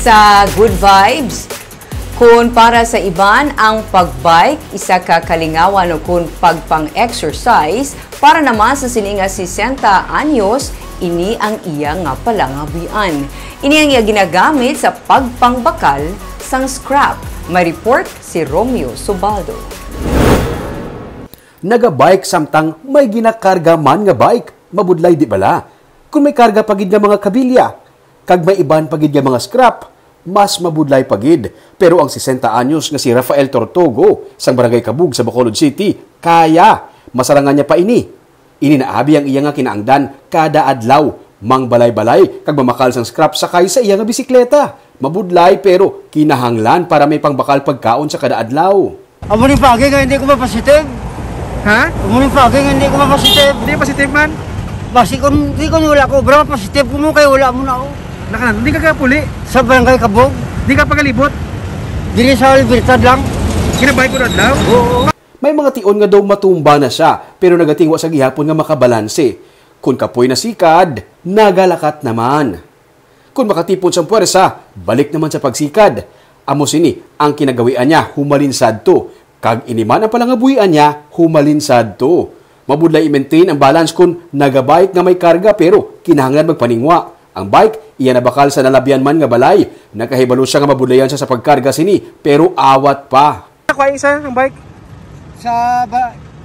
Sa good vibes, kung para sa iban ang pagbike, isa ka kalingawan o kung pagpang-exercise, para naman sa sininga 60 anyos, ini ang iya nga palangabian. Ini ang iya ginagamit sa pagpangbakal sang scrap. May report si Romeo Subaldo. Naga-bike samtang may ginakarga man nga bike, mabudlay di bala. Kung may karga pagid nga mga kabilya, kag may iban pagid nga mga scrap, mas mabudlay pagid. Pero ang 60 anyos nga si Rafael Tortugo sang Barangay Kabug sa Bacolod City, kaya masarangan niya pa ini. Ini naabi ang iya nga kinaangdan kada adlaw, mang balay-balay kag mamakal sang scrap sakay sa iya nga bisikleta. Mabudlay pero kinahanglan para may pangbakal pagkaon sa kada adlaw. Amo ni pagi nga hindi ko mapasitive. Ha? Amo ni pagi nga hindi ko mapasitive. Hindi positive man? Basi kung hindi ko wala ko, bro, positive ko mo kayo wala mo na ako. Nakanan, hindi ka kaya puli. Sa Barangay Kabog, Hindi ka pagalibot. dili sa Libertad lang. Kinabay ko na daw. Oo. May mga tion nga daw matumba na siya, pero nagatingwa sa gihapon nga makabalanse. Kung kapoy na sikad, nagalakat naman. Kung makatipon sa puwersa, balik naman sa pagsikad. Amo sini, ang kinagawian niya, humalinsad to. Kag iniman ang palangabuhian niya, humalinsad to. Mabudlay i-maintain ang balance kung nagabike nga may karga pero kinahanglan magpaningwa. Ang bike, iya nabakal sa nalabyan man nga balay. Nakahibalo siya nga mabudlayan siya sa pagkarga sini, pero awat pa. Ako ay isa ng bike. Sa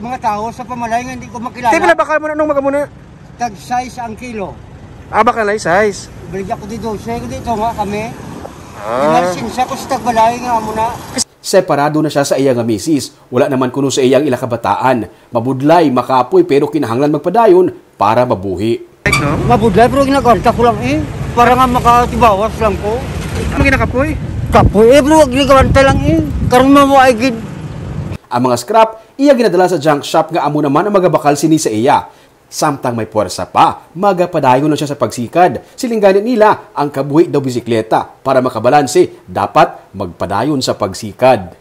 mga tao sa pamalay nga hindi ko makilala. Hindi pala bakal mo na nung magamuna. Tag size ang kilo. Bakal ay size. Balik ako dito, siya ko dito nga kami. Inarsinsya ko sa tagbalay nga mo na. Separado na siya sa iya nga misis. Wala naman kuno sa iyang ilakabataan. Mabudlay, makapoy, pero kinahanglan magpadayon para mabuhi. Bike, no? Mabudlay pero ginaganta ko lang eh. Para nga makatibawas lang ko. Ano ginakapoy? Kapoy eh, pero wag ginaganta lang eh. Karoon mo agid. Ang mga scrap, iya ginadala sa junk shop nga amo naman ang magabakal sini sa iya. Samtang may puwersa pa, magapadayon na siya sa pagsikad. Silingganin nila ang kabuhi daw bisikleta. Para makabalanse, dapat magpadayon sa pagsikad.